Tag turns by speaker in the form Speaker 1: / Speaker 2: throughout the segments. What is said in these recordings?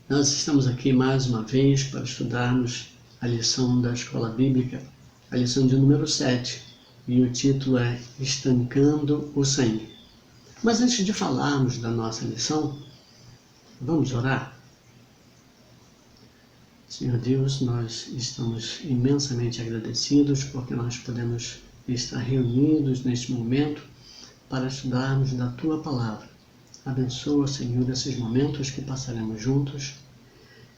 Speaker 1: Nós estamos aqui mais uma vez para estudarmos a lição da Escola Bíblica, a lição de número 7, e o título é Estancando o Sangue. Mas antes de falarmos da nossa lição, vamos orar? Senhor Deus, nós estamos imensamente agradecidos porque nós podemos estar reunidos neste momento para estudarmos da Tua Palavra. Abençoa, Senhor, esses momentos que passaremos juntos,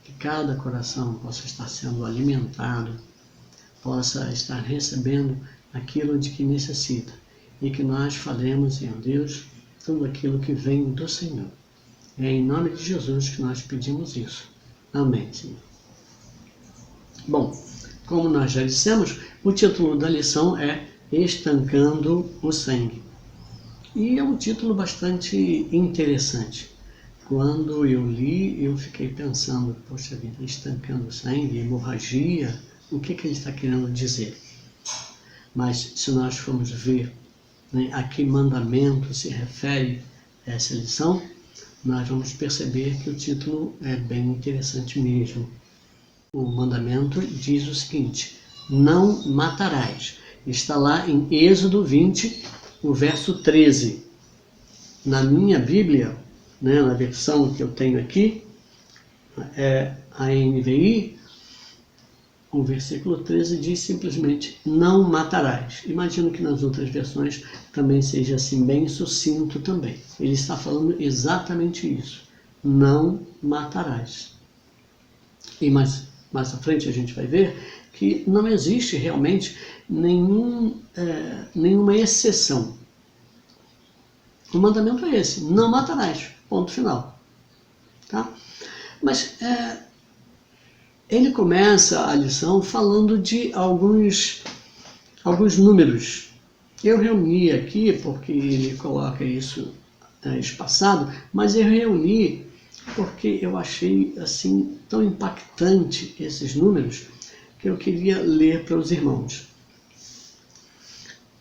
Speaker 1: que cada coração possa estar sendo alimentado, possa estar recebendo aquilo de que necessita e que nós falemos, Senhor Deus, tudo aquilo que vem do Senhor. É em nome de Jesus que nós pedimos isso. Amém, Senhor. Bom, como nós já dissemos, o título da lição é Estancando o Sangue. E é um título bastante interessante. Quando eu li, eu fiquei pensando, poxa vida, estancando o sangue, hemorragia, o que ele está querendo dizer? Mas se nós formos ver, né, a que mandamento se refere essa lição, nós vamos perceber que o título é bem interessante mesmo. O mandamento diz o seguinte: não matarás. Está lá em Êxodo 20, o verso 13. Na minha Bíblia, né, na versão que eu tenho aqui, a NVI, o versículo 13 diz simplesmente, não matarás. Imagino que nas outras versões também seja assim, bem sucinto também. Ele está falando exatamente isso, não matarás. E mais à frente a gente vai ver que não existe realmente nenhuma exceção. O mandamento é esse, não matarás, ponto final. Tá? Mas ele começa a lição falando de alguns números. Eu reuni aqui, porque ele coloca isso espaçado, mas eu reuni porque eu achei assim tão impactante esses números que eu queria ler para os irmãos.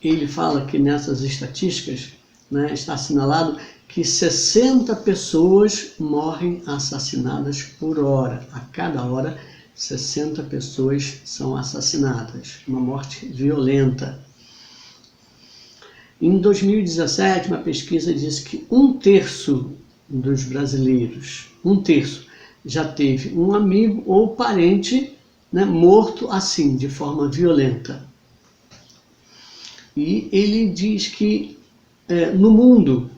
Speaker 1: Ele fala que nessas estatísticas, né, está assinalado que 60 pessoas morrem assassinadas por hora. A cada hora, 60 pessoas são assassinadas. Uma morte violenta. Em 2017, uma pesquisa disse que 1/3 dos brasileiros, 1/3, já teve um amigo ou parente, né, morto assim, de forma violenta. E ele diz que no mundo,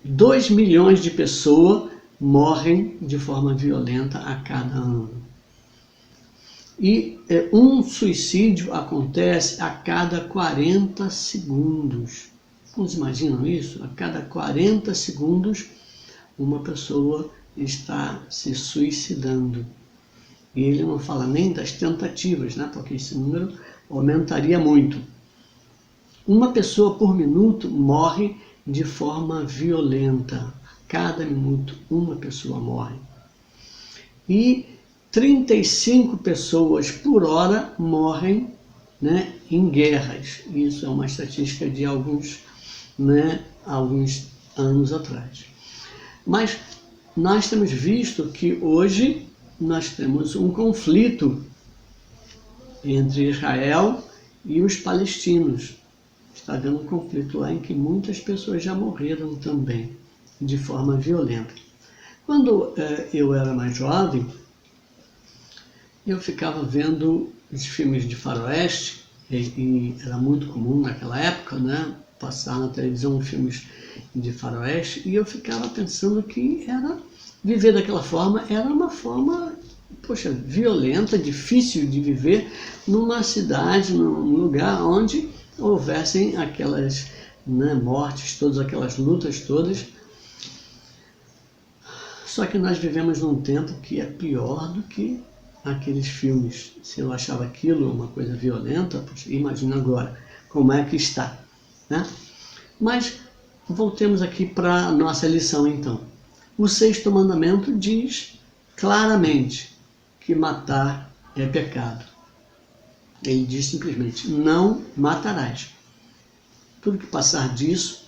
Speaker 1: 2 milhões de pessoas morrem de forma violenta a cada ano. E um suicídio acontece a cada 40 segundos. Vocês imaginam isso? A cada 40 segundos, uma pessoa está se suicidando. E ele não fala nem das tentativas, né? Porque esse número aumentaria muito. Uma pessoa por minuto morre de forma violenta. Cada minuto, uma pessoa morre. E 35 pessoas por hora morrem, né, em guerras. Isso é uma estatística de alguns anos atrás. Mas nós temos visto que hoje nós temos um conflito entre Israel e os palestinos. Está havendo um conflito lá em que muitas pessoas já morreram também, de forma violenta. Quando eu era mais jovem, eu ficava vendo os filmes de faroeste, e era muito comum naquela época, né, passar na televisão filmes de faroeste, e eu ficava pensando que viver daquela forma era uma forma, poxa, violenta, difícil de viver numa cidade, num lugar onde houvessem aquelas, né, mortes, todas aquelas lutas todas. Só que nós vivemos num tempo que é pior do que aqueles filmes. Se eu achava aquilo uma coisa violenta, poxa, imagina agora como é que está, né? Mas voltemos aqui para a nossa lição então. O 6º mandamento diz claramente que matar é pecado. Ele diz simplesmente, não matarás. Tudo que passar disso,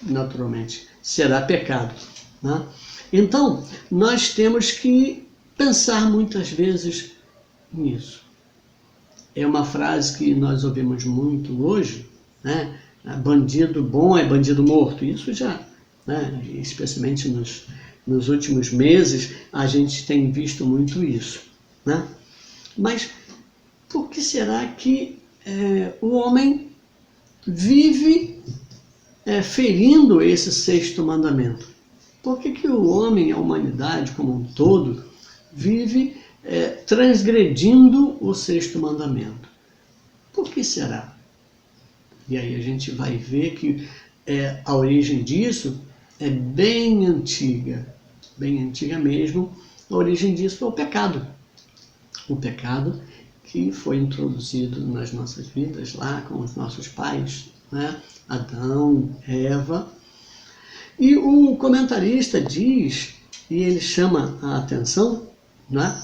Speaker 1: naturalmente, será pecado, né? Então, nós temos que pensar muitas vezes nisso. É uma frase que nós ouvimos muito hoje, né? Bandido bom é bandido morto. Isso já, né? Especialmente nos últimos meses, a gente tem visto muito isso, né? Mas por que será que o homem vive ferindo esse sexto mandamento? Por que o homem, a humanidade como um todo, vive transgredindo o sexto mandamento? Por que será? E aí a gente vai ver que a origem disso é bem antiga mesmo. A origem disso é o pecado. O pecado que foi introduzido nas nossas vidas lá com os nossos pais, né? Adão, Eva. E o comentarista diz, e ele chama a atenção, né?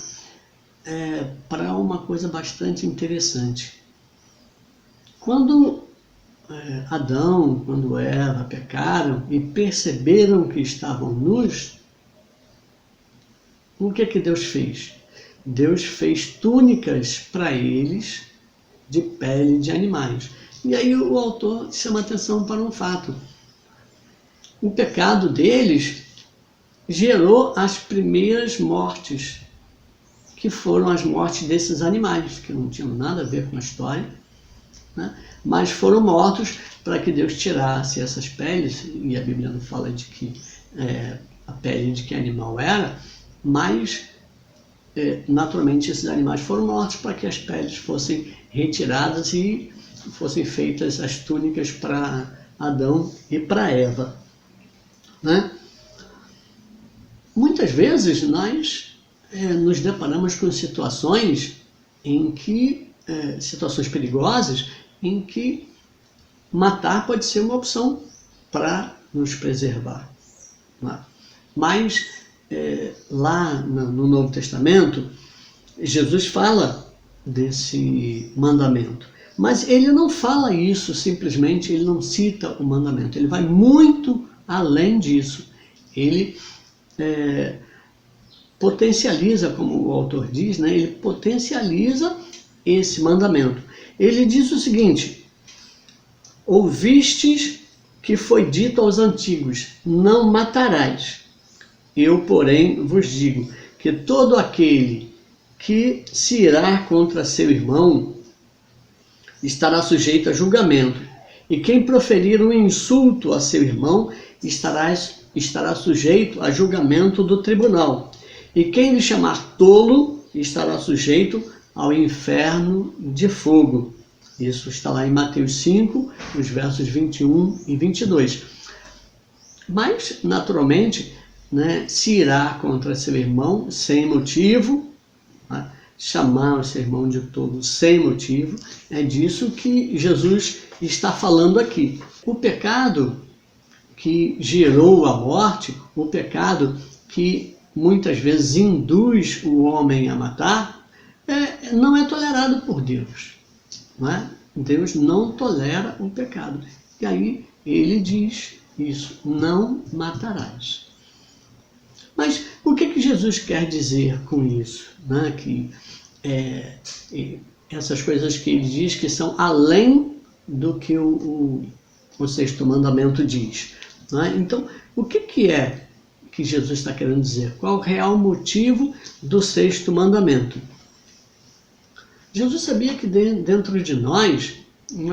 Speaker 1: Para uma coisa bastante interessante. Quando Adão, quando Eva pecaram e perceberam que estavam nus, o que Deus fez? Deus fez túnicas para eles de pele de animais. E aí o autor chama atenção para um fato. O pecado deles gerou as primeiras mortes, que foram as mortes desses animais, que não tinham nada a ver com a história, né? Mas foram mortos para que Deus tirasse essas peles, e a Bíblia não fala de que a pele de que animal era, mas naturalmente esses animais foram mortos para que as peles fossem retiradas e fossem feitas as túnicas para Adão e para Eva, né? Muitas vezes nós nos deparamos com situações em que, situações perigosas, em que matar pode ser uma opção para nos preservar, né? Mas lá no Novo Testamento, Jesus fala desse mandamento, mas ele não fala isso simplesmente, ele não cita o mandamento, ele vai muito além disso. Ele potencializa, como o autor diz, né? Ele potencializa esse mandamento. Ele diz o seguinte: ouvistes que foi dito aos antigos, não matarás. Eu, porém, vos digo que todo aquele que se irá contra seu irmão estará sujeito a julgamento, e quem proferir um insulto a seu irmão estará sujeito a julgamento do tribunal, e quem lhe chamar tolo estará sujeito ao inferno de fogo. Isso está lá em Mateus 5, os versos 21 e 22. Mas, naturalmente, né, se irá contra seu irmão sem motivo, né, chamar o seu irmão de tolo sem motivo, é disso que Jesus está falando aqui. O pecado que gerou a morte, o pecado que muitas vezes induz o homem a matar, não é tolerado por Deus, não é? Deus não tolera o pecado. E aí ele diz isso: não matarás. Mas o que Jesus quer dizer com isso? Né? Que essas coisas que ele diz que são além do que o sexto mandamento diz. Né? Então, o que é que Jesus está querendo dizer? Qual o real motivo do sexto mandamento? Jesus sabia que dentro de nós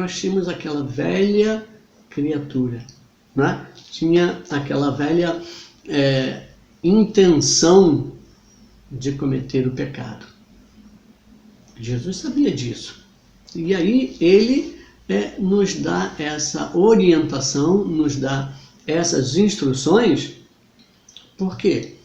Speaker 1: tínhamos aquela velha criatura, né? Tinha aquela velha intenção de cometer o pecado. Jesus sabia disso. E aí ele nos dá essa orientação, nos dá essas instruções. Por quê?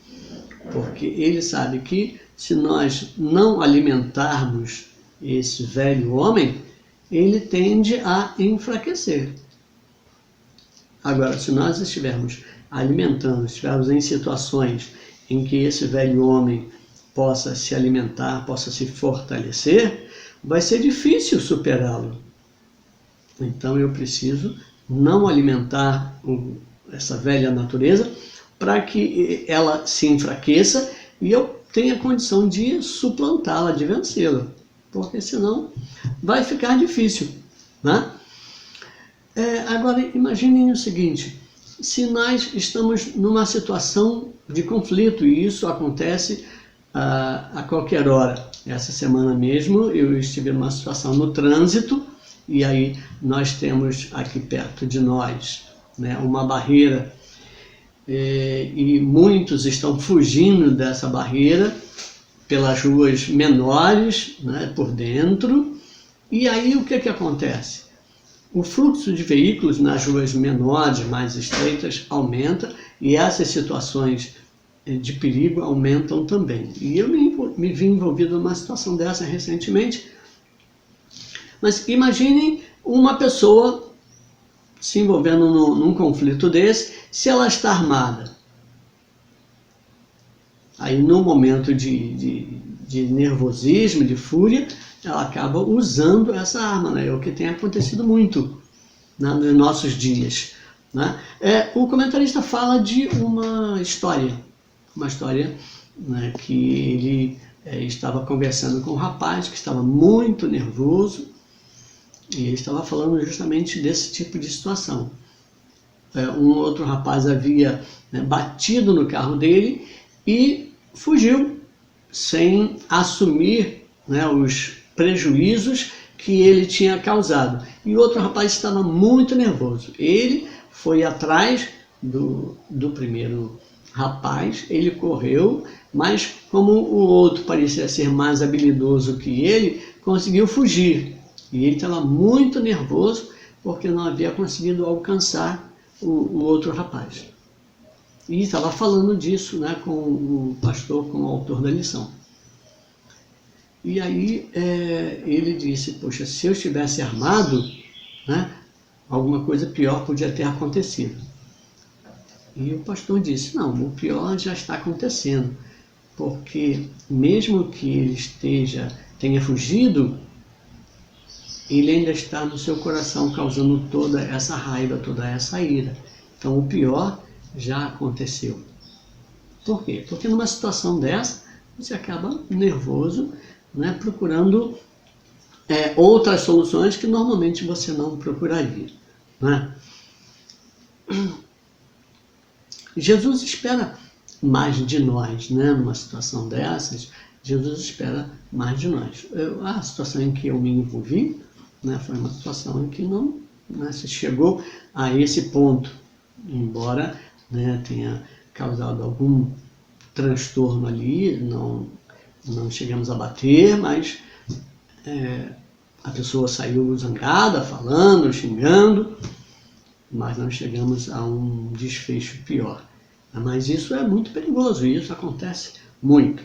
Speaker 1: Porque ele sabe que se nós não alimentarmos esse velho homem, ele tende a enfraquecer. Agora, se nós estivermos alimentando, estivermos em situações em que esse velho homem possa se alimentar, possa se fortalecer, vai ser difícil superá-lo. Então eu preciso não alimentar essa velha natureza para que ela se enfraqueça e eu tenha condição de suplantá-la, de vencê-la, porque senão vai ficar difícil, né? Agora, imaginem o seguinte, se nós estamos numa situação de conflito, e isso acontece a qualquer hora. Essa semana mesmo eu estive numa situação no trânsito, e aí nós temos aqui perto de nós, né, uma barreira, e muitos estão fugindo dessa barreira pelas ruas menores, né, por dentro, e aí o que acontece? O fluxo de veículos nas ruas menores, mais estreitas, aumenta, e essas situações de perigo aumentam também. E eu me vi envolvido numa situação dessa recentemente. Mas imaginem uma pessoa se envolvendo num conflito desse, se ela está armada. Aí no momento de nervosismo, de fúria, ela acaba usando essa arma, né? É o que tem acontecido muito, né, nos nossos dias, né? O comentarista fala de uma história, né, que ele estava conversando com um rapaz que estava muito nervoso, e ele estava falando justamente desse tipo de situação. Um outro rapaz havia, né, batido no carro dele e fugiu sem assumir, né, os prejuízos que ele tinha causado. E o outro rapaz estava muito nervoso. Ele foi atrás do primeiro rapaz, ele correu, mas como o outro parecia ser mais habilidoso que ele, conseguiu fugir. E ele estava muito nervoso porque não havia conseguido alcançar o outro rapaz. E estava falando disso, né, com o pastor, com o autor da lição. E aí ele disse, poxa, se eu estivesse armado, né, alguma coisa pior podia ter acontecido. E o pastor disse, não, o pior já está acontecendo, porque mesmo que ele tenha fugido, ele ainda está no seu coração causando toda essa raiva, toda essa ira. Então o pior já aconteceu. Por quê? Porque numa situação dessa, você acaba nervoso, né, procurando outras soluções que normalmente você não procuraria, né? Jesus espera mais de nós, né? Numa situação dessas, Jesus espera mais de nós. A situação em que eu me envolvi, né, foi uma situação em que não, né, se chegou a esse ponto, embora, né, tenha causado algum transtorno ali, não chegamos a bater, mas a pessoa saiu zangada, falando, xingando, mas não chegamos a um desfecho pior. Mas isso é muito perigoso e isso acontece muito.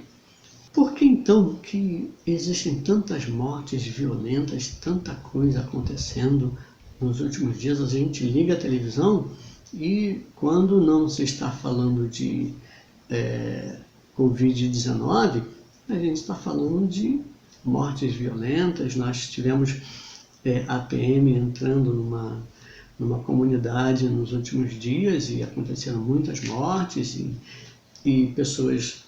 Speaker 1: Por que então que existem tantas mortes violentas, tanta coisa acontecendo nos últimos dias? A gente liga a televisão e quando não se está falando de Covid-19, a gente está falando de mortes violentas. Nós tivemos a PM entrando numa comunidade nos últimos dias e aconteceram muitas mortes e pessoas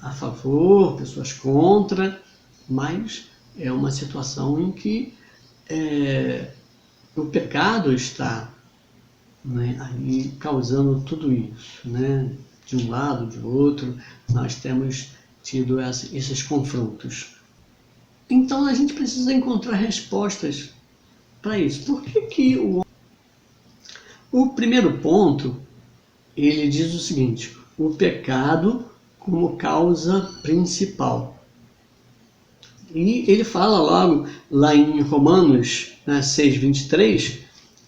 Speaker 1: a favor, pessoas contra, mas é uma situação em que o pecado está, né, aí causando tudo isso, né? De um lado, de outro, nós temos tido esses confrontos. Então a gente precisa encontrar respostas para isso. Por que o primeiro ponto, ele diz o seguinte, o pecado como causa principal. E ele fala logo lá em Romanos, né, 6:23,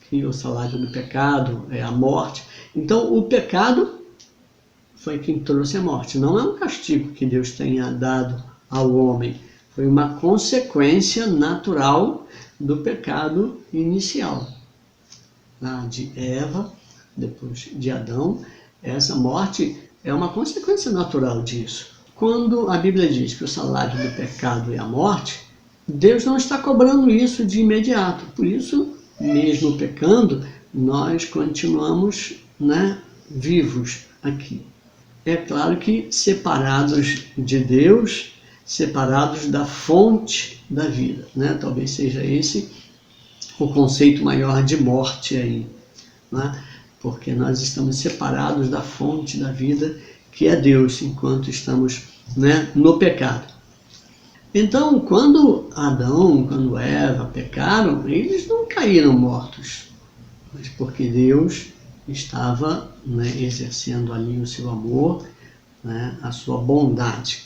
Speaker 1: que o salário do pecado é a morte. Então o pecado foi quem trouxe a morte. Não é um castigo que Deus tenha dado ao homem. Foi uma consequência natural do pecado inicial. Lá de Eva, depois de Adão, essa morte é uma consequência natural disso. Quando a Bíblia diz que o salário do pecado é a morte, Deus não está cobrando isso de imediato. Por isso, mesmo pecando, nós continuamos, né, vivos. aqui? É claro que separados de Deus, separados da fonte da vida, né? Talvez seja esse o conceito maior de morte aí, né? Porque nós estamos separados da fonte da vida, que é Deus, enquanto estamos, né, no pecado. Então, quando Adão, quando Eva pecaram, eles não caíram mortos, mas porque Deus estava, né, exercendo ali o seu amor, né, a sua bondade.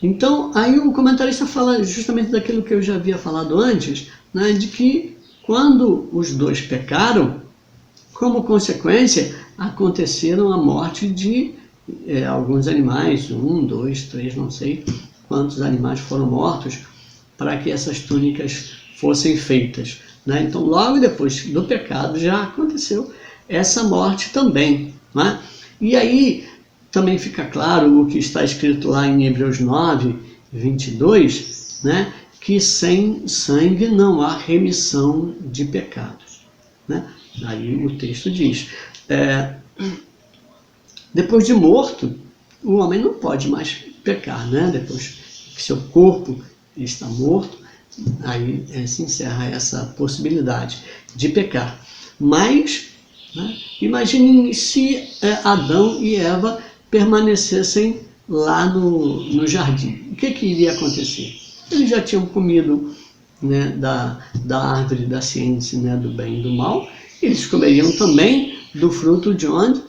Speaker 1: Então, aí o comentarista fala justamente daquilo que eu já havia falado antes, né, de que quando os dois pecaram, como consequência, aconteceram a morte de alguns animais, 1, 2, 3, não sei quantos animais foram mortos, para que essas túnicas fossem feitas, né? Então, logo depois do pecado, já aconteceu essa morte também, né? E aí também fica claro o que está escrito lá em Hebreus 9, 22, né? Que sem sangue não há remissão de pecados, né? Aí o texto diz, depois de morto, o homem não pode mais pecar, né? Depois que seu corpo está morto, aí se encerra essa possibilidade de pecar. Mas, né, imaginem se Adão e Eva permanecessem lá no jardim. O que iria acontecer? Eles já tinham comido, né, da árvore da ciência, né, do bem e do mal. Eles comeriam também do fruto de onde?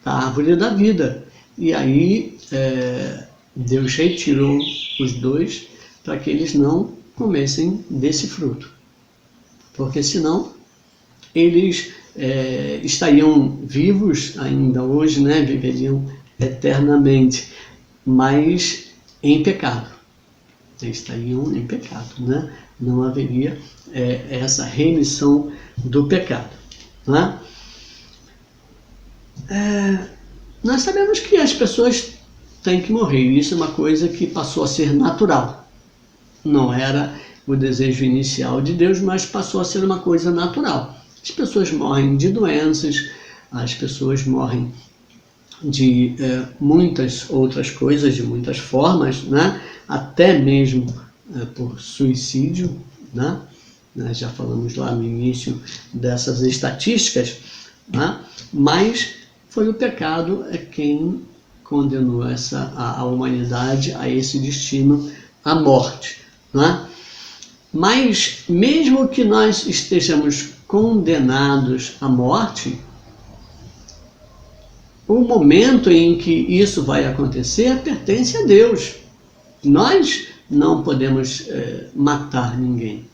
Speaker 1: Da árvore da vida. E aí Deus retirou os dois para que eles não comessem desse fruto. Porque senão eles estariam vivos ainda hoje, né? Viveriam eternamente, mas em pecado. Eles estariam em pecado, né? Não haveria essa remissão do pecado, né? Nós sabemos que as pessoas têm que morrer. Isso é uma coisa que passou a ser natural. Não era o desejo inicial de Deus, mas passou a ser uma coisa natural. As pessoas morrem de doenças, as pessoas morrem de muitas outras coisas, de muitas formas, né? Até mesmo por suicídio, né? Nós já falamos lá no início dessas estatísticas, né? Mas foi o pecado quem condenou a humanidade a esse destino, a morte, né? Mas mesmo que nós estejamos condenados à morte, o momento em que isso vai acontecer pertence a Deus. Nós não podemos matar ninguém.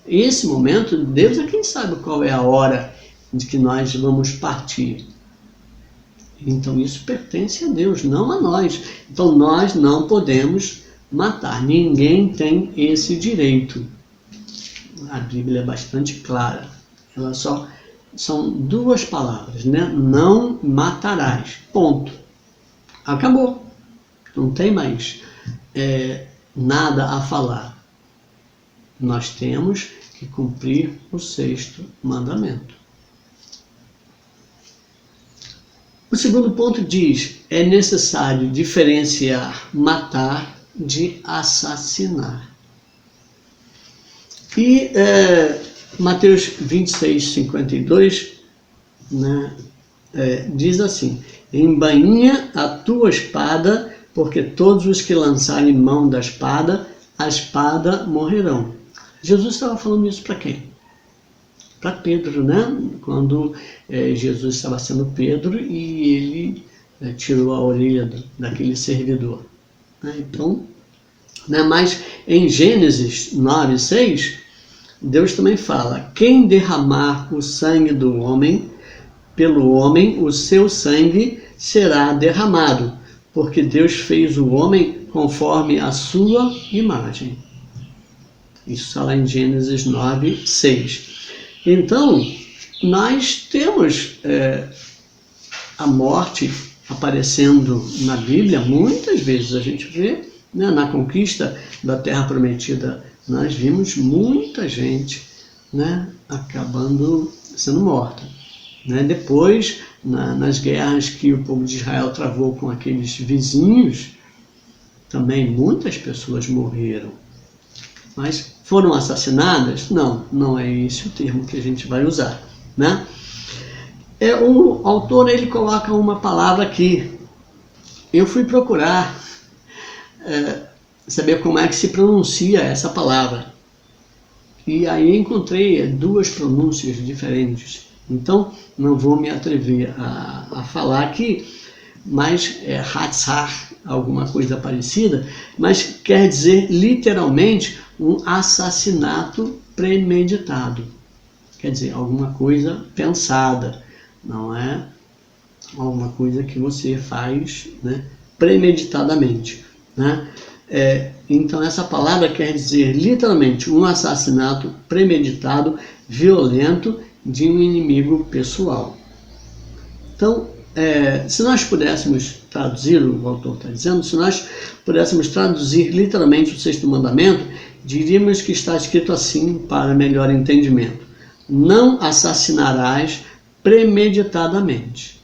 Speaker 1: Esse momento, Deus é quem sabe qual é a hora de que nós vamos partir. Então isso pertence a Deus, não a nós. Então nós não podemos matar. Ninguém tem esse direito. A Bíblia é bastante clara. Ela só são duas palavras, né? Não matarás. Ponto. Acabou. Não tem mais nada a falar. Nós temos que cumprir o 6º mandamento. O segundo ponto diz: é necessário diferenciar matar de assassinar. E Mateus 26, 52, né, diz assim: embainha a tua espada, porque todos os que lançarem mão da espada, a espada morrerão. Jesus estava falando isso para quem? Para Pedro, né? Quando Jesus estava sendo Pedro e ele tirou a orelha daquele servidor. Então, né? Mas em Gênesis 9, 6, Deus também fala: quem derramar o sangue do homem, pelo homem o seu sangue será derramado, porque Deus fez o homem conforme a sua imagem. Isso está lá em Gênesis 9, 6. Então, nós temos a morte aparecendo na Bíblia, muitas vezes a gente vê, né, na conquista da Terra Prometida, nós vimos muita gente, né, acabando sendo morta. né? Depois, nas guerras que o povo de Israel travou com aqueles vizinhos, também muitas pessoas morreram. Mas foram assassinadas? Não, não é esse o termo que a gente vai usar, né? O autor, ele coloca uma palavra aqui. Eu fui procurar saber como é que se pronuncia essa palavra. E aí encontrei duas pronúncias diferentes. Então, não vou me atrever a falar aqui, mas é Hatzar, alguma coisa parecida, mas quer dizer literalmente um assassinato premeditado. Quer dizer, alguma coisa pensada, não é alguma coisa que você faz, né, premeditadamente, né? Então essa palavra quer dizer literalmente um assassinato premeditado, violento de um inimigo pessoal. Então, se nós pudéssemos traduzir, o autor está dizendo, se nós pudéssemos traduzir literalmente o sexto mandamento, diríamos que está escrito assim para melhor entendimento: não assassinarás premeditadamente.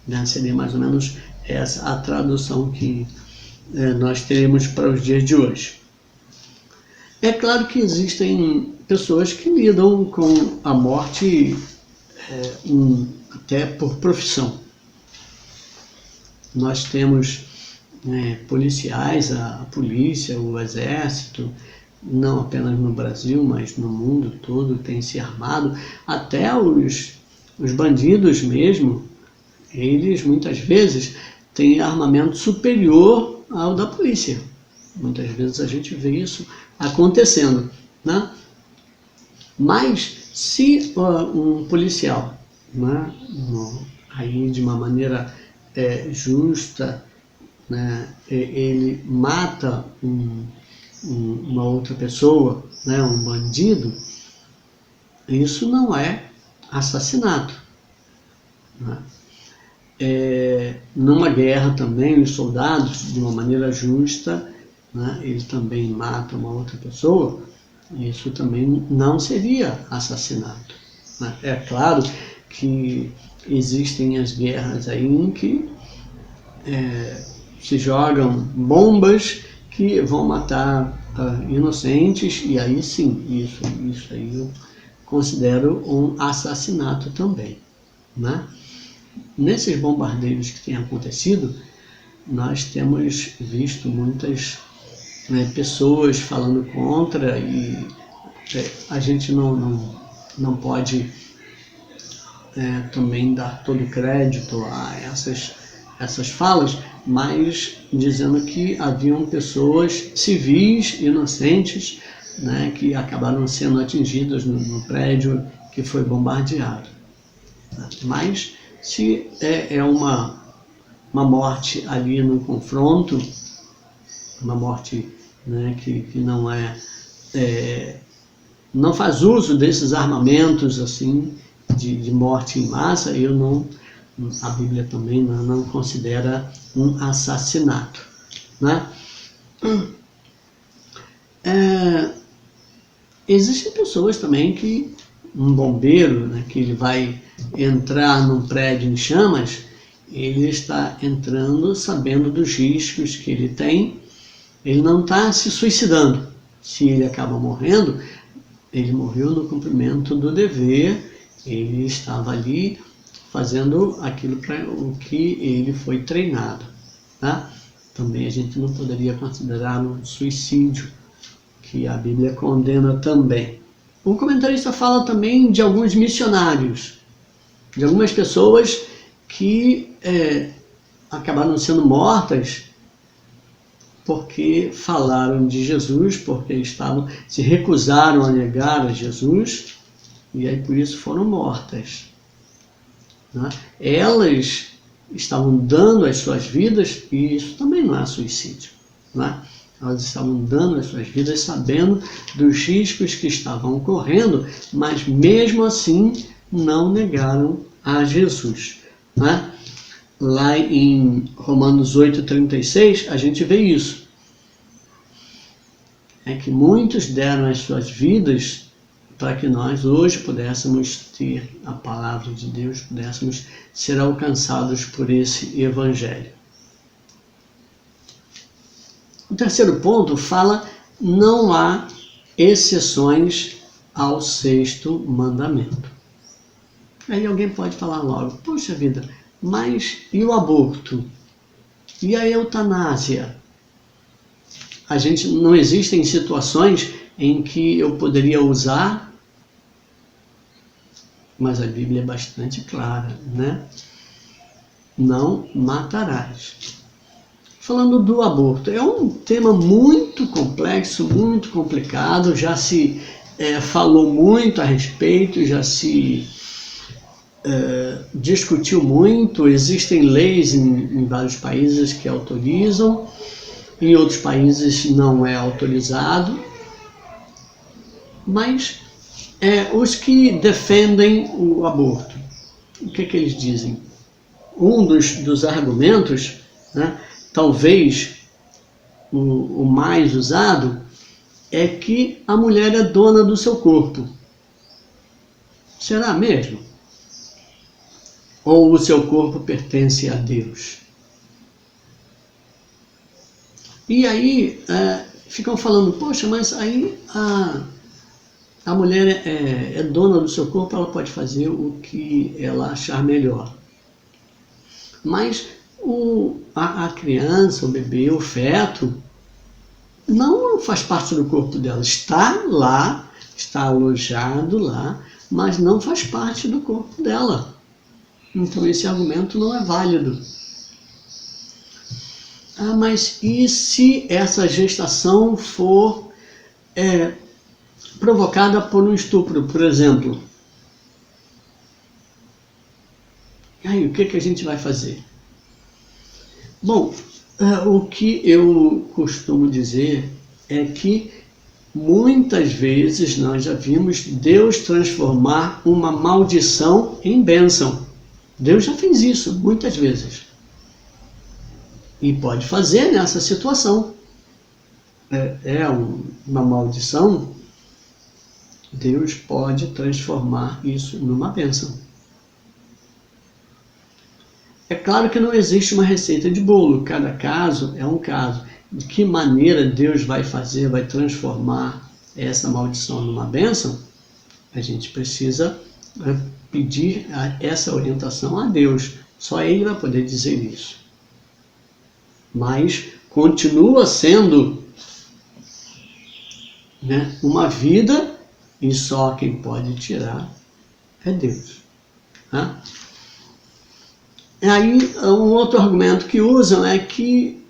Speaker 1: Né? Seria mais ou menos essa a tradução que nós teremos para os dias de hoje. É claro que existem pessoas que lidam com a morte até por profissão. Nós temos policiais, a polícia, o exército, não apenas no Brasil, mas no mundo todo tem se armado. Até os bandidos mesmo, eles muitas vezes têm armamento superior ao da polícia. Muitas vezes a gente vê isso acontecendo, né? Mas se um policial, né, aí de uma maneira justa, né, ele mata uma outra pessoa, né, um bandido, isso não é assassinato, né? Numa guerra também, os soldados, de uma maneira justa, né, eles também matam uma outra pessoa, isso também não seria assassinato, né? É claro que existem as guerras aí em que se jogam bombas que vão matar inocentes, e aí sim, isso aí eu considero um assassinato também, né? Nesses bombardeios que têm acontecido, nós temos visto muitas pessoas falando contra, e a gente não pode também dar todo o crédito a essas falas, mas dizendo que haviam pessoas civis, inocentes, né, que acabaram sendo atingidas no prédio que foi bombardeado. Mas se é uma morte ali no confronto, uma morte, né, que não faz uso desses armamentos assim de morte em massa, a Bíblia também não considera um assassinato, né? Existem pessoas também que um bombeiro, né, que ele vai entrar num prédio em chamas, ele está entrando sabendo dos riscos que ele tem, ele não está se suicidando. Se ele acaba morrendo, ele morreu no cumprimento do dever, ele estava ali fazendo aquilo para o que ele foi treinado, tá? Também a gente não poderia considerar um suicídio, que a Bíblia condena também. O comentarista fala também de alguns missionários, de algumas pessoas que acabaram sendo mortas porque falaram de Jesus, porque se recusaram a negar a Jesus, e aí por isso foram mortas, né? Elas estavam dando as suas vidas, e isso também não é suicídio, né? Elas estavam dando as suas vidas sabendo dos riscos que estavam ocorrendo, mas mesmo assim não negaram a Jesus, né? Lá em Romanos 8,36 a gente vê isso. É que muitos deram as suas vidas para que nós hoje pudéssemos ter a palavra de Deus, pudéssemos ser alcançados por esse evangelho. O terceiro ponto fala: não há exceções ao sexto mandamento. Aí alguém pode falar logo: poxa vida, mas e o aborto? E a eutanásia? Não existem situações em que eu poderia usar, mas a Bíblia é bastante clara, né? Não matarás. Falando do aborto, é um tema muito complexo, muito complicado, já se falou muito a respeito, já se discutiu muito, existem leis em vários países que autorizam, em outros países não é autorizado, mas os que defendem o aborto, o que eles dizem? Um dos argumentos, né, talvez o mais usado, é que a mulher é dona do seu corpo. Será mesmo? Ou o seu corpo pertence a Deus? E aí ficam falando: poxa, mas aí a mulher é dona do seu corpo, ela pode fazer o que ela achar melhor. Mas a criança, o bebê, o feto, não faz parte do corpo dela. Está lá, está alojado lá, mas não faz parte do corpo dela. Então esse argumento não é válido. Mas e se essa gestação for provocada por um estupro, por exemplo? E aí, o que a gente vai fazer? Bom, o que eu costumo dizer é que muitas vezes nós já vimos Deus transformar uma maldição em bênção. Deus já fez isso muitas vezes. E pode fazer nessa situação. Uma maldição, Deus pode transformar isso numa bênção. É claro que não existe uma receita de bolo, cada caso é um caso. De que maneira Deus vai fazer, vai transformar essa maldição numa bênção? A gente precisa pedir essa orientação a Deus. Só Ele vai poder dizer isso. Mas continua sendo, né, uma vida, e só quem pode tirar é Deus. Né? E aí, um outro argumento que usam é que,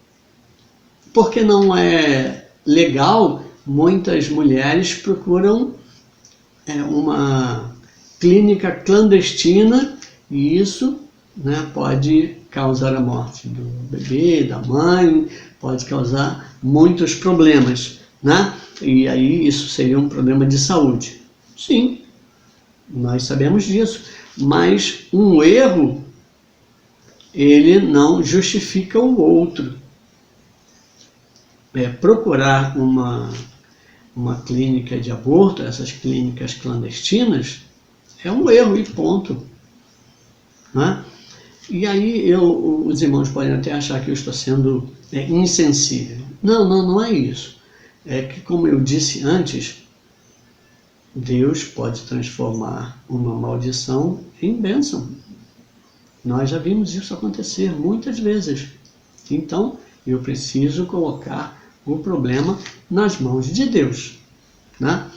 Speaker 1: porque não é legal, muitas mulheres procuram uma clínica clandestina, e isso, né, pode causar a morte do bebê, da mãe, pode causar muitos problemas, né? E aí isso seria um problema de saúde. Sim, nós sabemos disso, mas um erro, ele não justifica o outro. Procurar uma clínica de aborto, essas clínicas clandestinas, é um erro e ponto. Né? E aí os irmãos podem até achar que eu estou sendo insensível. Não é isso. É que, como eu disse antes, Deus pode transformar uma maldição em bênção. Nós já vimos isso acontecer muitas vezes. Então, eu preciso colocar o problema nas mãos de Deus. Né?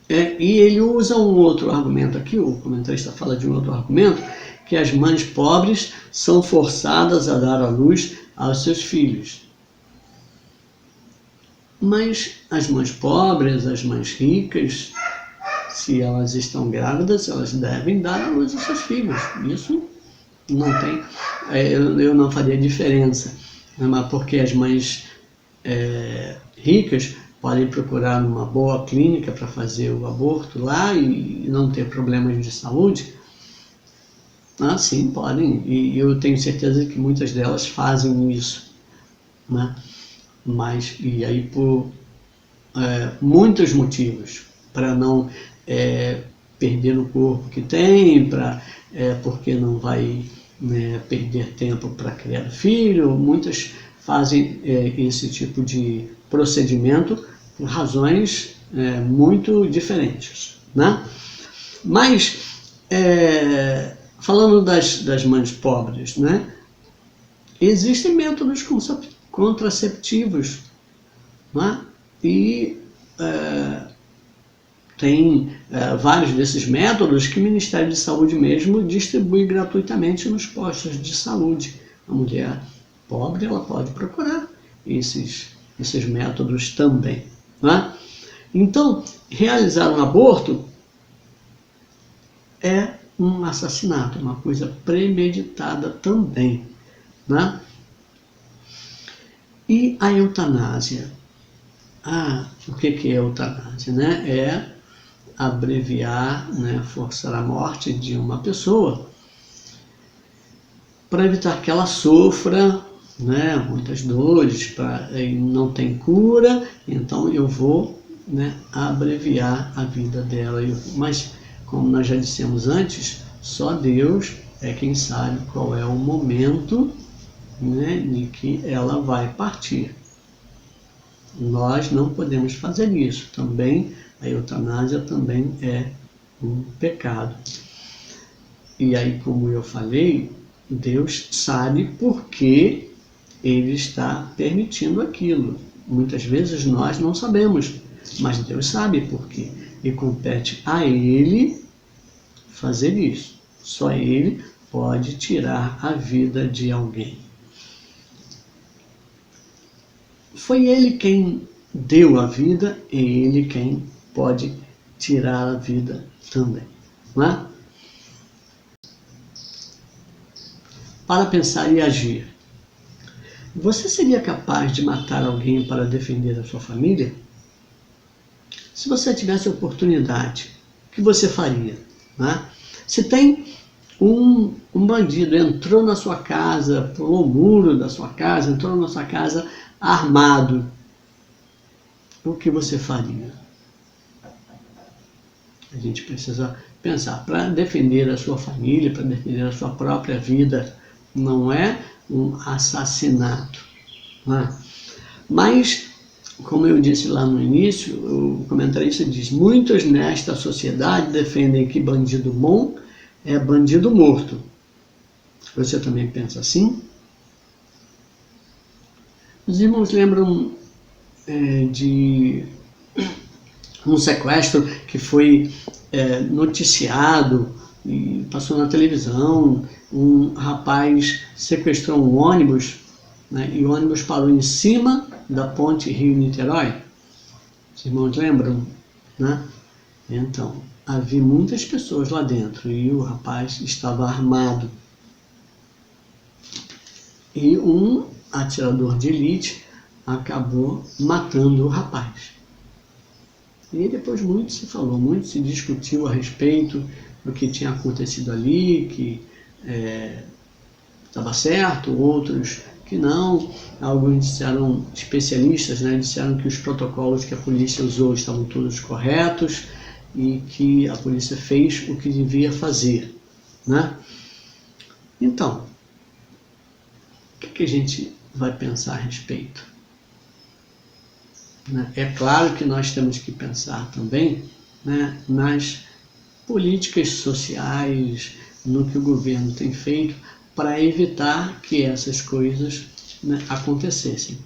Speaker 1: E ele usa um outro argumento aqui, o comentarista fala de um outro argumento, que as mães pobres são forçadas a dar à luz aos seus filhos. Mas as mães pobres, as mães ricas, se elas estão grávidas, elas devem dar à luz aos seus filhos. Isso não tem, eu não faria diferença, mas porque as mães ricas podem procurar uma boa clínica para fazer o aborto lá e não ter problemas de saúde. Sim, podem, e eu tenho certeza que muitas delas fazem isso, né? Mas, e aí por muitos motivos para não perder o corpo que tem, porque não vai perder tempo para criar filho. Muitas fazem esse tipo de procedimento por razões muito diferentes, né? Mas, falando das mães pobres, né? Existem métodos contraceptivos, né? E tem vários desses métodos que o Ministério de Saúde mesmo distribui gratuitamente nos postos de saúde. A mulher pobre, ela pode procurar esses métodos também, né? Então, realizar um aborto é um assassinato, uma coisa premeditada também, né? E a eutanásia? O que é eutanásia, né? É abreviar, né, forçar a morte de uma pessoa para evitar que ela sofra, né, muitas dores, não tem cura, então eu vou, né, abreviar a vida dela. Mas, como nós já dissemos antes, só Deus é quem sabe qual é o momento, né, de que ela vai partir. Nós não podemos fazer isso. Também a eutanásia também é um pecado. E aí, como eu falei, Deus sabe por que Ele está permitindo aquilo. Muitas vezes nós não sabemos, mas Deus sabe por quê. E compete a Ele fazer isso. Só Ele pode tirar a vida de alguém. Foi Ele quem deu a vida e Ele quem pode tirar a vida também, não é? Para pensar e agir. Você seria capaz de matar alguém para defender a sua família? Se você tivesse a oportunidade, o que você faria, né? Se tem um bandido, entrou na sua casa, pulou o muro da sua casa, entrou na sua casa armado, o que você faria? A gente precisa pensar, para defender a sua família, para defender a sua própria vida, não é um assassinato, não é? Mas, como eu disse lá no início, o comentarista diz: muitos nesta sociedade defendem que bandido bom é bandido morto. Você também pensa assim? Os irmãos lembram de um sequestro que foi noticiado e passou na televisão. Um rapaz sequestrou um ônibus, né, e o ônibus parou em cima da ponte Rio-Niterói. Os irmãos lembram, né? Então, havia muitas pessoas lá dentro e o rapaz estava armado. E um atirador de elite acabou matando o rapaz. E depois muito se falou, muito se discutiu a respeito do que tinha acontecido ali, que estava certo, outros que não. Alguns disseram, especialistas, né, disseram que os protocolos que a polícia usou estavam todos corretos e que a polícia fez o que devia fazer, né? Então, o que a gente vai pensar a respeito? É claro que nós temos que pensar também, né, nas políticas sociais, no que o governo tem feito para evitar que essas coisas, né, acontecessem.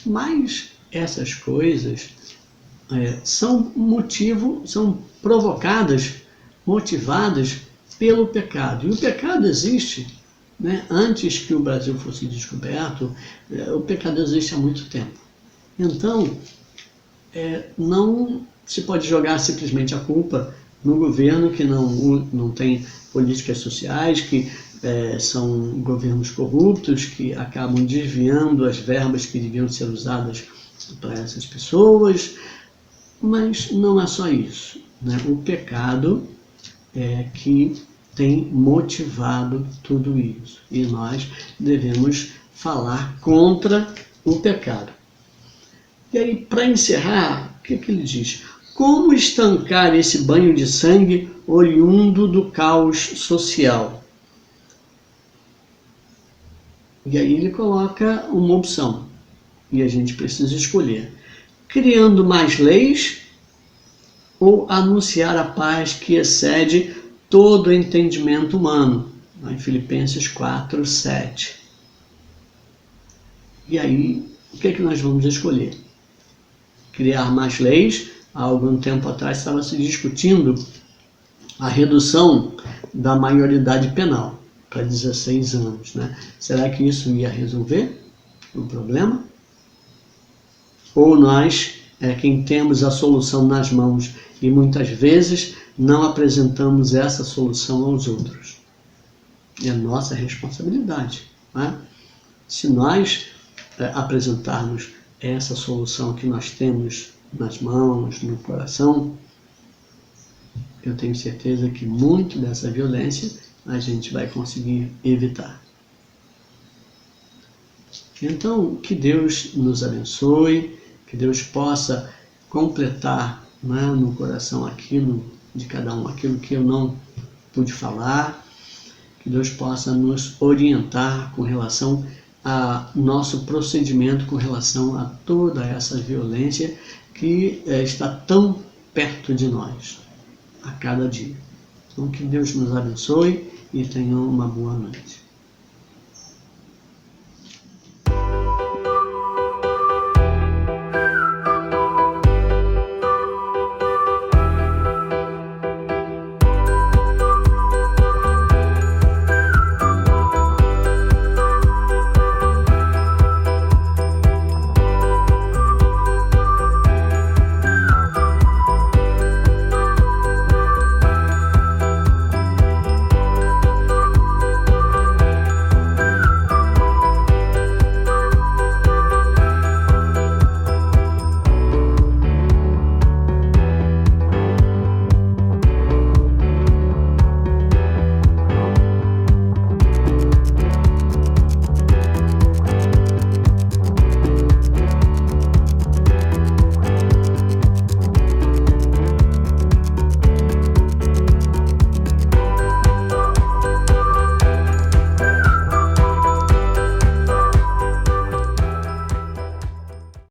Speaker 1: Mas essas coisas são motivadas pelo pecado. E o pecado existe, né, antes que o Brasil fosse descoberto. O pecado existe há muito tempo. Então, não se pode jogar simplesmente a culpa no governo, que não tem políticas sociais, que são governos corruptos, que acabam desviando as verbas que deviam ser usadas para essas pessoas. Mas não é só isso, né? O pecado é que tem motivado tudo isso. E nós devemos falar contra o pecado. E aí, para encerrar, que ele diz? Como estancar esse banho de sangue oriundo do caos social? E aí ele coloca uma opção, e a gente precisa escolher. Criando mais leis ou anunciar a paz que excede todo o entendimento humano? Em Filipenses 4, 7. E aí, o que é que nós vamos escolher? Criar mais leis. Há algum tempo atrás estava se discutindo a redução da maioridade penal para 16 anos. Né? Será que isso ia resolver o problema? Ou nós é quem temos a solução nas mãos e muitas vezes não apresentamos essa solução aos outros? É nossa responsabilidade. Né? Se nós apresentarmos essa solução que nós temos nas mãos, no coração, eu tenho certeza que muito dessa violência a gente vai conseguir evitar. Então, que Deus nos abençoe, que Deus possa completar, né, no coração aquilo de cada um, aquilo que eu não pude falar, que Deus possa nos orientar com relação a nosso procedimento, com relação a toda essa violência que está tão perto de nós a cada dia. Então, que Deus nos abençoe e tenham uma boa noite.